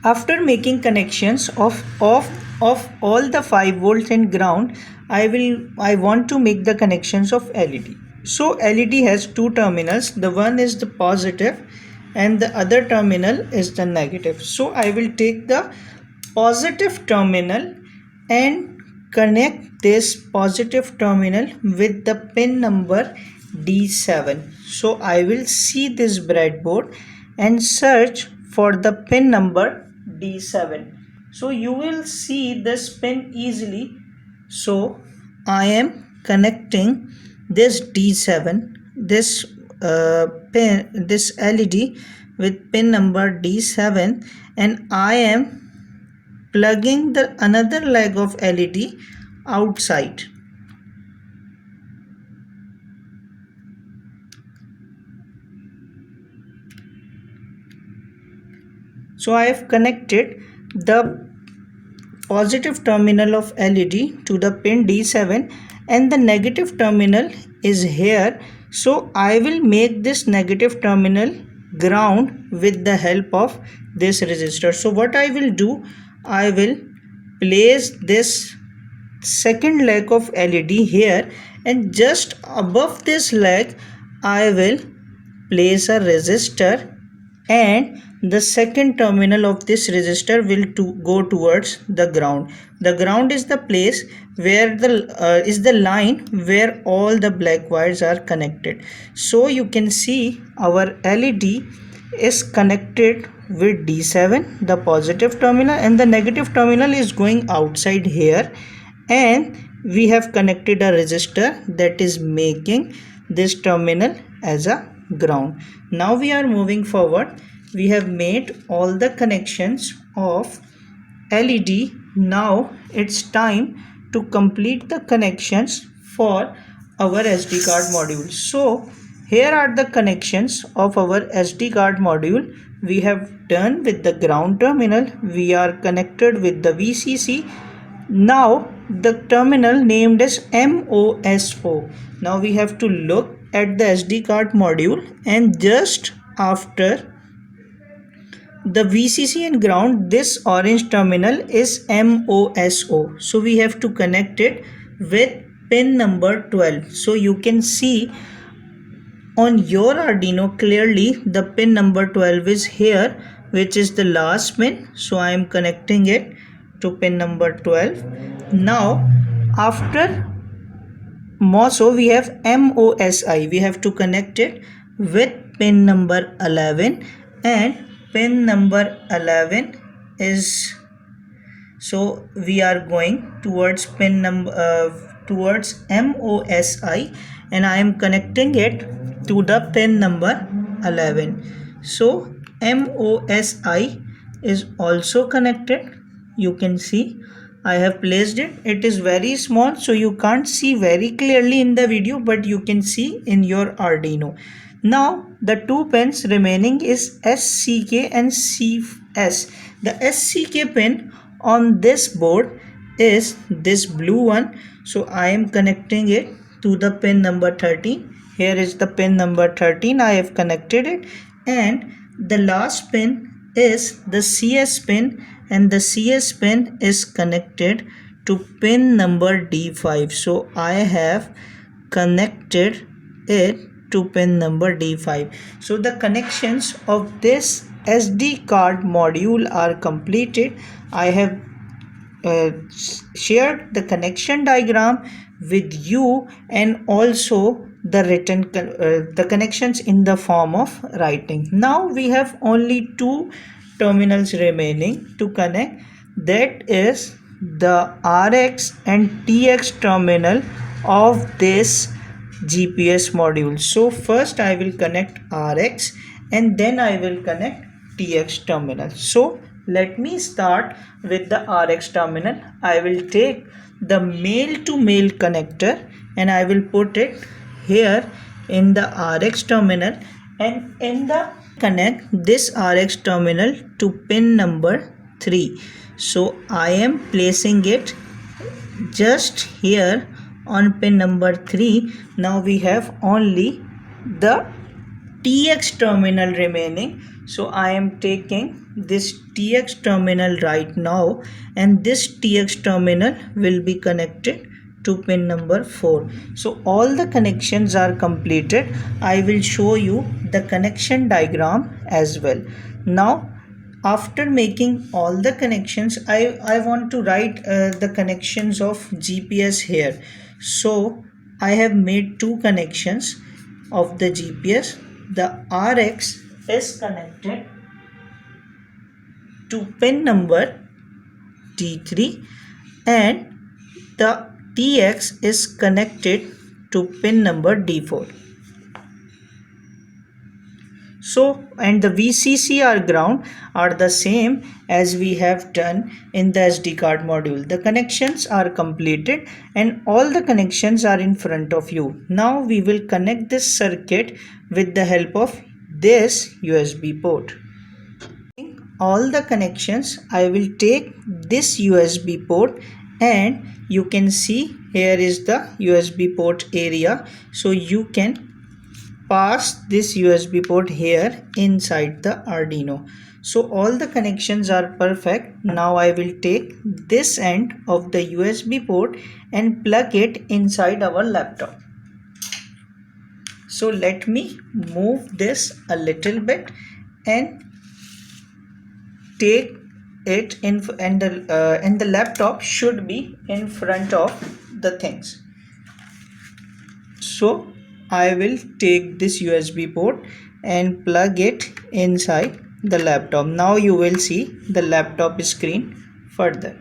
After making connections of all the 5 volts and ground, I want to make the connections of LED. So LED has two terminals. The one is the positive and the other terminal is the negative. So I will take the positive terminal and connect this positive terminal with the pin number D7. So I will see this breadboard and search for the pin number D7. So you will see this pin easily. So I am connecting this D7, this this LED with pin number D7, and I am plugging the another leg of LED outside. So I have connected the positive terminal of LED to the pin D7 and the negative terminal is here. So I will make this negative terminal ground with the help of this resistor. So what I will do, I will place this second leg of LED here, and just above this leg I will place a resistor, and the second terminal of this resistor will go towards the ground. The ground is the place where the line where all the black wires are connected. So you can see our LED is connected with D7, the positive terminal, and the negative terminal is going outside here, and we have connected a resistor that is making this terminal as a ground. Now we are moving forward. We have made all the connections of LED. Now it's time to complete the connections for our SD card module. So here are the connections of our SD card module. We have done with the ground terminal. We are connected with the VCC. Now the terminal named as MOSO. Now we have to look at the SD card module, and just after the VCC and ground, this orange terminal is MOSO. So we have to connect it with pin number 12. So you can see on your Arduino clearly the pin number 12 is here, which is the last pin. So I am connecting it to pin number 12. Now after MOSO we have MOSI. We have to connect it with pin number 11, and pin number 11 is, so we are going towards pin number towards MOSI, and I am connecting it to the pin number 11. So MOSI is also connected. You can see I have placed it. It is very small, so you can't see very clearly in the video, but you can see in your Arduino. Now the two pins remaining is SCK and CS. The SCK pin on this board is this blue one. So I am connecting it to the pin number 13. Here is the pin number 13. I have connected it, and the last pin is the CS pin, and the CS pin is connected to pin number D5. So I have connected it to pin number D5. So the connections of this SD card module are completed. I have shared the connection diagram with you, and also the written the connections in the form of writing. Now we have only two terminals remaining to connect, that is the RX and TX terminal of this GPS module. So first I will connect RX and then I will connect TX terminal. So let me start with the RX terminal. I will take the male to male connector and I will put it here in the RX terminal, and in the connect this RX terminal to pin number 3. So I am placing it just here on pin number 3. Now we have only the TX terminal remaining. So I am taking this TX terminal right now, and this TX terminal will be connected to pin number 4. So all the connections are completed. I will show you the connection diagram as well. Now after making all the connections, I want to write the connections of GPS here. So I have made two connections of the GPS. The RX is connected to pin number T3 and the TX is connected to pin number D4. So, and the VCC ground are the same as we have done in the SD card module. The connections are completed and all the connections are in front of you. Now we will connect this circuit with the help of this USB port. All the connections, I will take this USB port, and you can see here is the USB port area. So you can pass this USB port here inside the Arduino. So all the connections are perfect. Now I will take this end of the USB port and plug it inside our laptop. So let me move this a little bit and take it in, and the laptop should be in front of the things. So I will take this USB port and plug it inside the laptop. Now you will see the laptop screen further.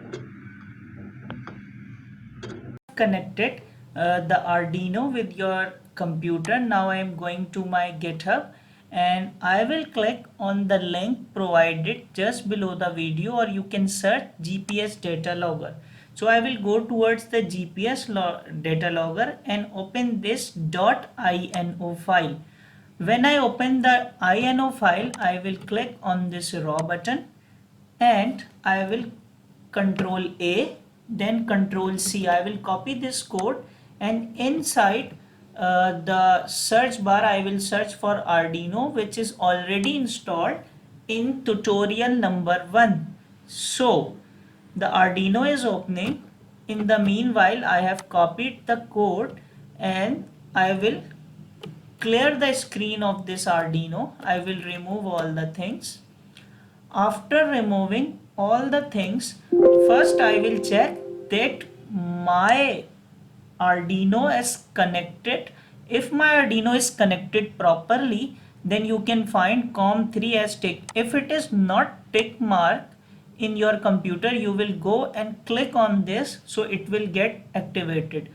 Connected the Arduino with your computer. Now I am going to my GitHub and I will click on the link provided just below the video, or you can search GPS data logger. So I will go towards the GPS data logger and open this .ino file. When I open the INO file, I will click on this raw button and I will Control A, then Control C. I will copy this code and inside the search bar I will search for Arduino, which is already installed in tutorial number 1. So the Arduino is opening. In the meanwhile, I have copied the code and I will clear the screen of this Arduino. I will remove all the things. After removing all the things, first I will check that my Arduino is connected. If my Arduino is connected properly, then you can find COM3 as tick. If it is not tick mark in your computer, you will go and click on this, so it will get activated.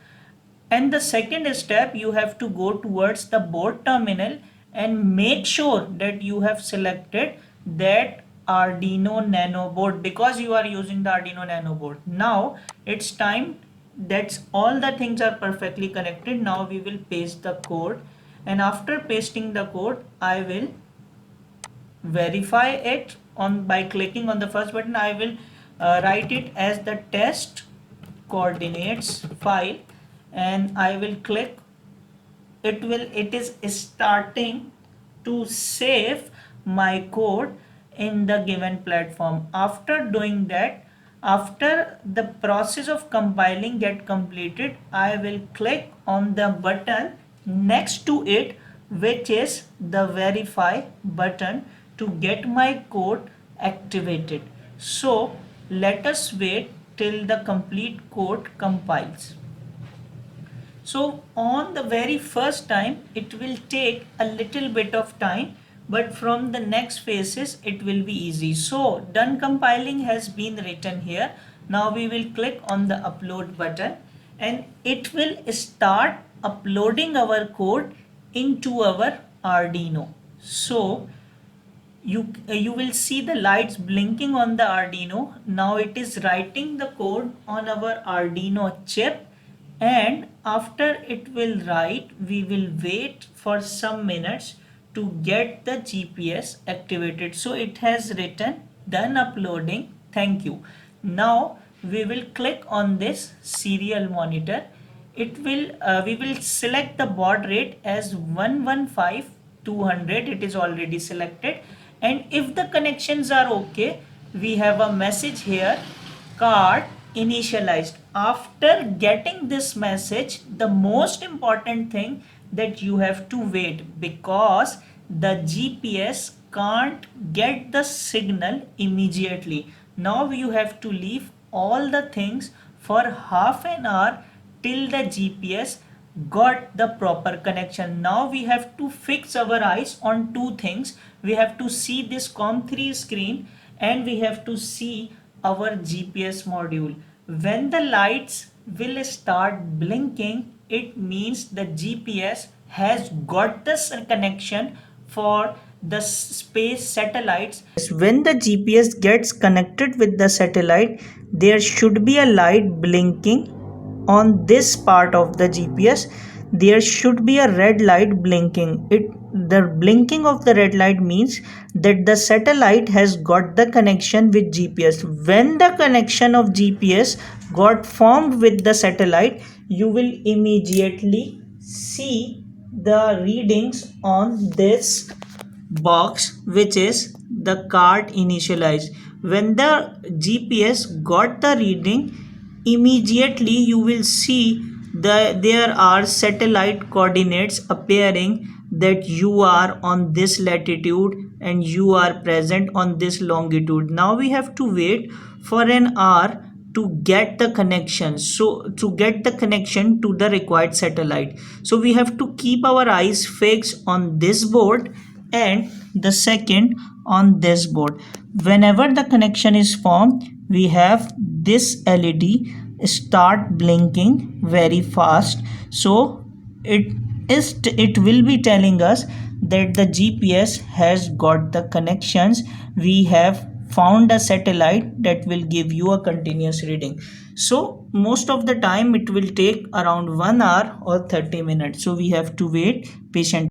And the second step, you have to go towards the board terminal and make sure that you have selected that Arduino Nano board, because you are using the Arduino Nano board. Now it's time, that's all the things are perfectly connected. Now we will paste the code, and after pasting the code, I will verify it on by clicking on the first button. I will write it as the test coordinates file and I will click. It is starting to save my code in the given platform. After doing that, after the process of compiling get completed, I will click on the button next to it, which is the verify button, to get my code activated. So let us wait till the complete code compiles. So on the very first time it will take a little bit of time, but from the next phases it will be easy. So done compiling has been written here. Now we will click on the upload button and it will start uploading our code into our Arduino. So you will see the lights blinking on the Arduino. Now it is writing the code on our Arduino chip, and after it will write, we will wait for some minutes to get the GPS activated. So it has written done uploading, thank you. Now we will click on this serial monitor. It will we will select the baud rate as 115200. It is already selected, and if the connections are okay, we have a message here, card initialized. After getting this message, the most important thing that you have to wait, because the GPS can't get the signal immediately. Now you have to leave all the things for half an hour till the GPS got the proper connection. Now we have to fix our eyes on two things. We have to see this COM3 screen and we have to see our GPS module. When the lights will start blinking, it means the GPS has got this connection for the space satellites. When the GPS gets connected with the satellite, there should be a light blinking on this part of the GPS. There should be a red light blinking. The blinking of the red light means that the satellite has got the connection with GPS. When the connection of GPS got formed with the satellite, you will immediately see the readings on this box, which is the card initialized. When the GPS got the reading, immediately you will see there are satellite coordinates appearing, that you are on this latitude and you are present on this longitude. Now we have to wait for an hour to get the connection, so to get the connection to the required satellite. So we have to keep our eyes fixed on this board and the second on this board. Whenever the connection is formed, we have this LED start blinking very fast. So it will be telling us that the GPS has got the connections. We have found a satellite that will give you a continuous reading. So most of the time it will take around 1 hour or 30 minutes. So we have to wait patiently.